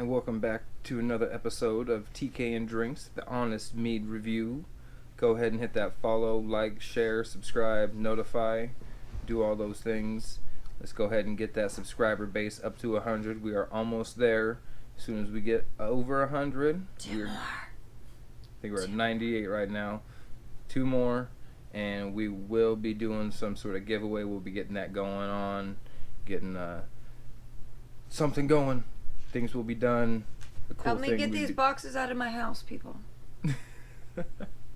And welcome back to another episode of tkanddrinks, the honest mead review. Go ahead and hit that follow, like, share, subscribe, notify, do all those things. Let's go ahead and get that subscriber base up to 100. We are almost there. As soon as we get over 100, I think we're at 98 right now. 2 more, and we will be doing some sort of giveaway. We'll be getting that going on, getting something going. Things will be done. Help me get these boxes out of my house, people.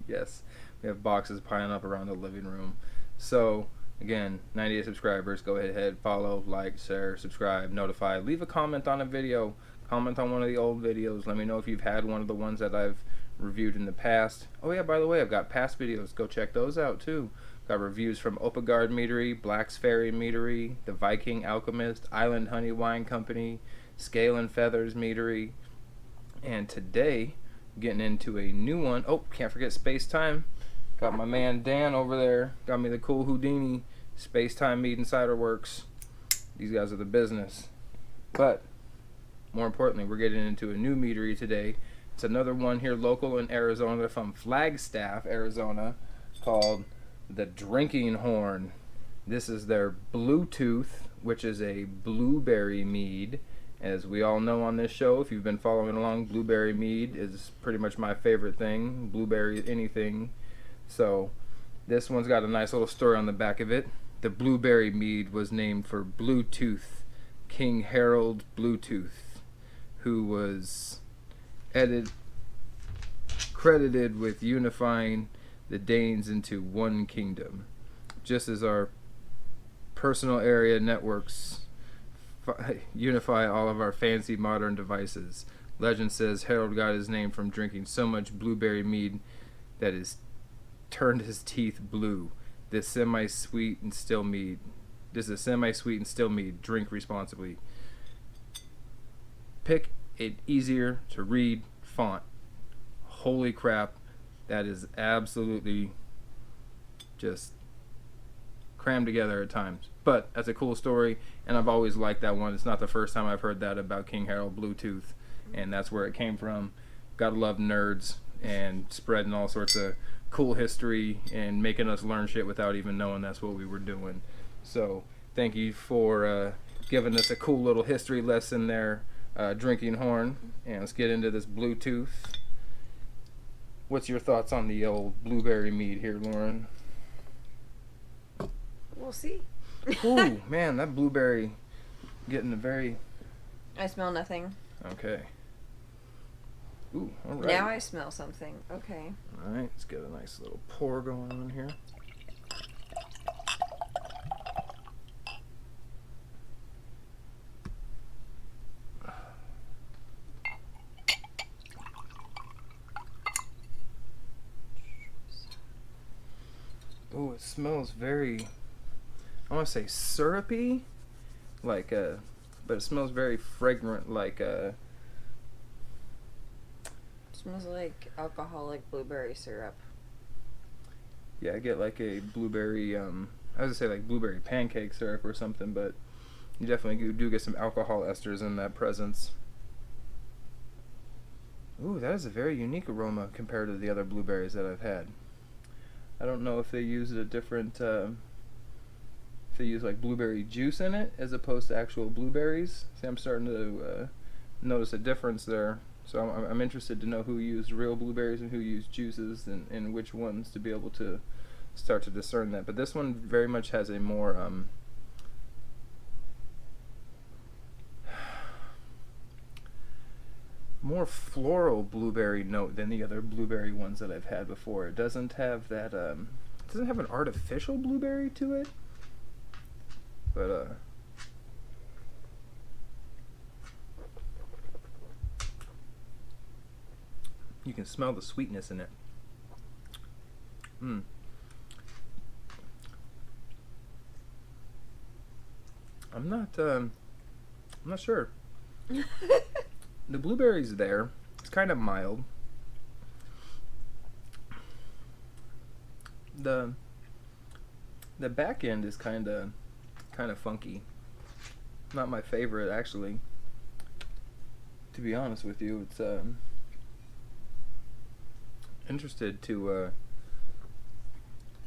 Yes, we have boxes piling up around the living room. So again, 98 subscribers. Go ahead, follow, like, share, subscribe, notify. Leave a comment on a video. Comment on one of the old videos. Let me know if you've had one of the ones that I've reviewed in the past. Oh yeah, by the way, I've got past videos. Go check those out too. Got reviews from Opegard Meadery, Black's Ferry Meadery, The Viking Alchemist, Island Honey Wine Company, Scale and Feathers Meadery, and today getting into a new one. Oh, can't forget Space Time. Got my man Dan over there. Got me the cool Houdini. Space Time Mead and Cider Works. These guys are the business. But more importantly, we're getting into a new meadery today. It's another one here local in Arizona. They're from Flagstaff, Arizona, called the Drinking Horn. This is their Bluetooth, which is a blueberry mead. As we all know on this show, if you've been following along, blueberry mead is pretty much my favorite thing. Blueberry anything. So this one's got a nice little story on the back of it. The blueberry mead was named for Bluetooth, King Harold Bluetooth, who was credited with unifying the Danes into one kingdom. Just as our personal area networks unify all of our fancy modern devices. Legend says Harold got his name from drinking so much blueberry mead that has turned his teeth blue. This is a semi-sweet and still mead. Drink responsibly. Pick an easier to read font. Holy crap, that is absolutely just crammed together at times. But that's a cool story, and I've always liked that one. It's not the first time I've heard that about King Harold Bluetooth, and that's where it came from. Gotta love nerds and spreading all sorts of cool history and making us learn shit without even knowing that's what we were doing. So thank you for giving us a cool little history lesson there, Drinking Horn. And let's get into this Bluetooth. What's your thoughts on the old blueberry mead here, Lauren? We'll see. Ooh, man, that blueberry getting a very... I smell nothing. Okay. Ooh, all right. Now I smell something. Okay. All right, let's get a nice little pour going on here. Ooh, it smells very... I want to say syrupy, but it smells very fragrant, Smells like alcoholic blueberry syrup. Yeah, I get like a blueberry, I was gonna say like blueberry pancake syrup or something, but you definitely do get some alcohol esters in that presence. Ooh, that is a very unique aroma compared to the other blueberries that I've had. I don't know if they used a different, if they use like blueberry juice in it as opposed to actual blueberries. See, I'm starting to notice a difference there. So I'm interested to know who used real blueberries and who used juices, and which ones to be able to start to discern that. But this one very much has a more more floral blueberry note than the other blueberry ones that I've had before. It doesn't have that it doesn't have an artificial blueberry to it. But you can smell the sweetness in it. I'm not sure. The blueberry's there. It's kind of mild. The back end is kind of funky. Not my favorite, actually. to be honest with you. It's interested to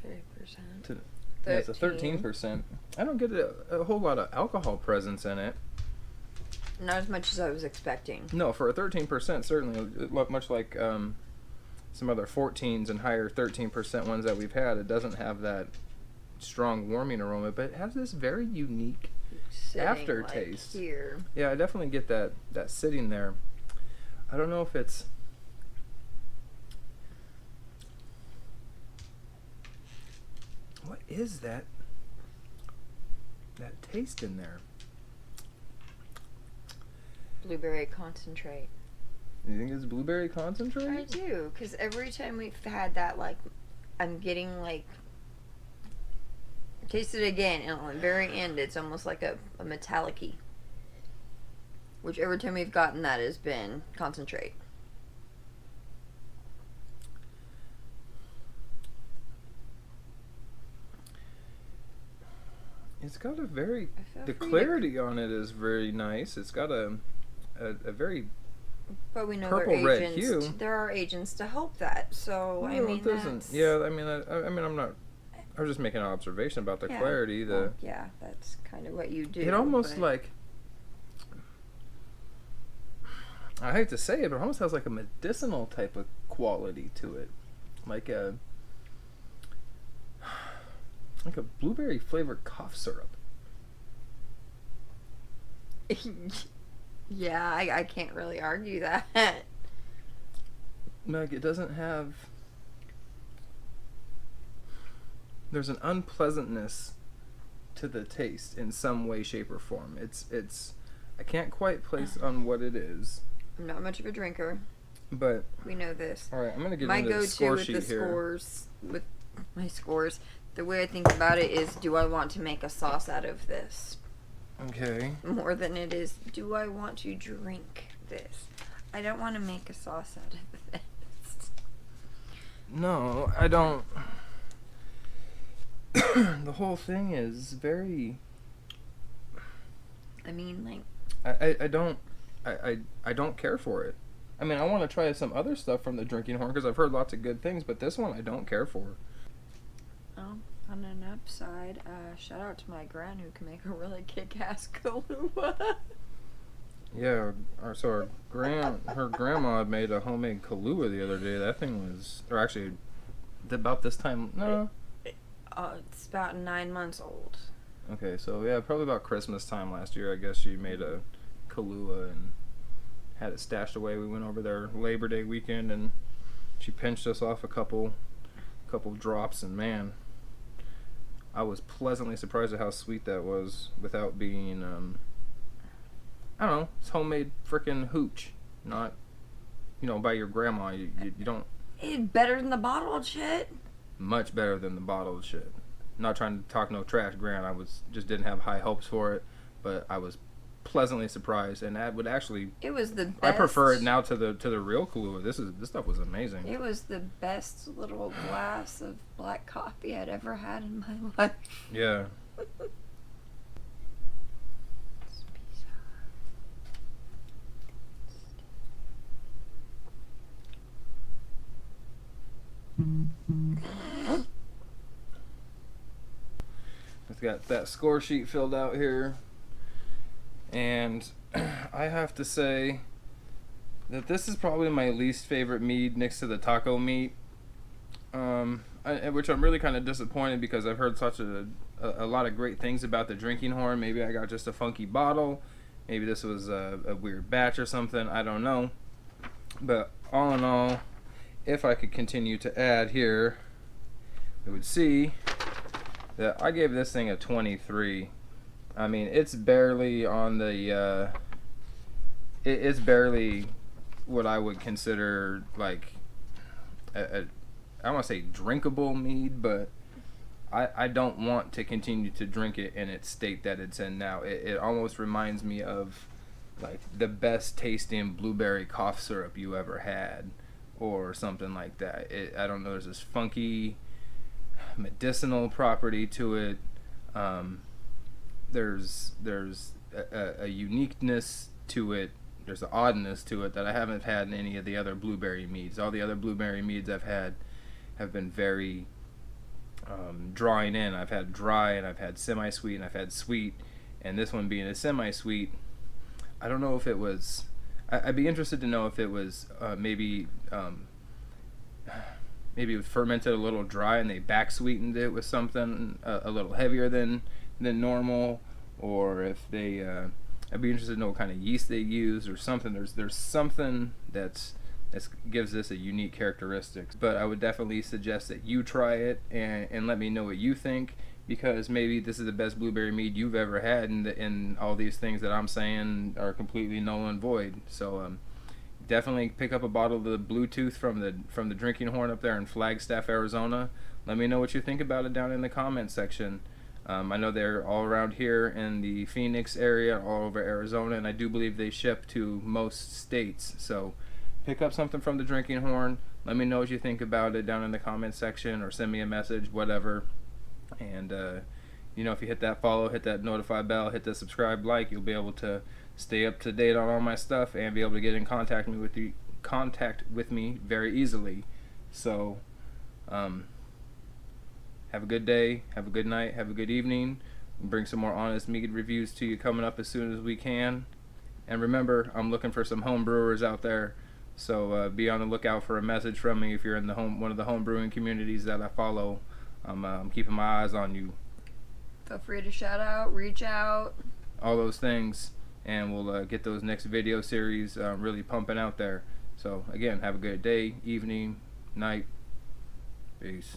30%. yeah, it's a 13%. I don't get a whole lot of alcohol presence in it. Not as much as I was expecting. No, for a 13%, certainly, much like some other 14s and higher 13% ones that we've had, it doesn't have that strong warming aroma, but it has this very unique Sitting, aftertaste. Like here. Yeah, I definitely get that sitting there. I don't know if it's... What is that taste in there? Blueberry concentrate. You think it's blueberry concentrate? I do, because every time we've had that, like, I'm getting, like, taste it again, and at the very end, it's almost like a metallic-y. Which every time we've gotten that has been concentrate. It's got a very... The clarity on it is very nice. It's got a very... But we know purple-red hue. There are agents to help that, so, No, I mean, it doesn't. Yeah, I mean, I'm not... I was just making an observation about the clarity. Well, yeah, that's kind of what you do. It almost like... I hate to say it, but it almost has like a medicinal type of quality to it. Like a blueberry flavored cough syrup. Yeah, I can't really argue that. Like, it doesn't have... There's an unpleasantness to the taste in some way, shape, or form. It's I can't quite place on what it is. I'm not much of a drinker. But we know this. All right, I'm gonna get my into the score go-to sheet with the here. scores with my scores. The way I think about it is, do I want to make a sauce out of this? Okay. More than it is, do I want to drink this? I don't want to make a sauce out of this. No, I don't. The whole thing is very... I mean, like... I don't care for it. I mean, I want to try some other stuff from the Drinking Horn because I've heard lots of good things, but this one I don't care for. Oh, on an upside, shout out to my gran who can make a really kick-ass Kahlua. Yeah, her grandma had made a homemade Kahlua the other day. That thing was, or actually, about this time. No. It's about 9 months old. Okay, so yeah, probably about Christmas time last year, I guess she made a Kahlua and had it stashed away. We went over there Labor Day weekend and she pinched us off a couple drops, and man, I was pleasantly surprised at how sweet that was without being I don't know, it's homemade frickin' hooch, not by your grandma. You don't... It's better than the bottled shit. Much better than the bottled shit. Not trying to talk no trash, Grant. I just didn't have high hopes for it, but I was pleasantly surprised, and that would actually... It was the best. I prefer it now to the real Kahlua. This stuff was amazing. It was the best little glass of black coffee I'd ever had in my life. Yeah. I've got that score sheet filled out here, and I have to say that this is probably my least favorite mead next to the taco meat, which I'm really kind of disappointed because I've heard such a lot of great things about the Drinking Horn. Maybe I got just a funky bottle, maybe this was a weird batch or something, I don't know, but all in all, if I could continue to add here, we would see that I gave this thing a 23. I mean, it's barely on the it's barely what I would consider like I don't want to say drinkable mead, but I don't want to continue to drink it in its state that it's in now. It almost reminds me of like the best tasting blueberry cough syrup you ever had, or something like that. I don't know, there's this funky medicinal property to it. There's a uniqueness to it an oddness to it that I haven't had in any of the other blueberry meads. All the other blueberry meads I've had have been very drawing in. I've had dry, and I've had semi-sweet, and I've had sweet, and this one being a semi-sweet, I don't know if it was. I'd be interested to know if it was maybe it was fermented a little dry and they back sweetened it with something a little heavier than normal, or if they. I'd be interested to know what kind of yeast they use or something. There's something that gives this a unique characteristics. But I would definitely suggest that you try it and let me know what you think, because maybe this is the best blueberry mead you've ever had, and all these things that I'm saying are completely null and void. So definitely pick up a bottle of the Bluetooth from the Drinking Horn up there in Flagstaff, Arizona. Let me know what you think about it down in the comments section. I know they're all around here in the Phoenix area, all over Arizona, and I do believe they ship to most states. So pick up something from the Drinking Horn. Let me know what you think about it down in the comments section, or send me a message, whatever. And you know, if you hit that follow, hit that notify bell, hit the subscribe, like, you'll be able to stay up to date on all my stuff and be able to get in contact with me very easily. So have a good day, have a good night, have a good evening. We'll bring some more honest mead reviews to you coming up as soon as we can. And remember, I'm looking for some home brewers out there, so be on the lookout for a message from me if you're in one of the home brewing communities that I follow. I'm keeping my eyes on you. Feel free to shout out, reach out, all those things, and we'll get those next video series really pumping out there. So again, have a good day, evening, night. Peace.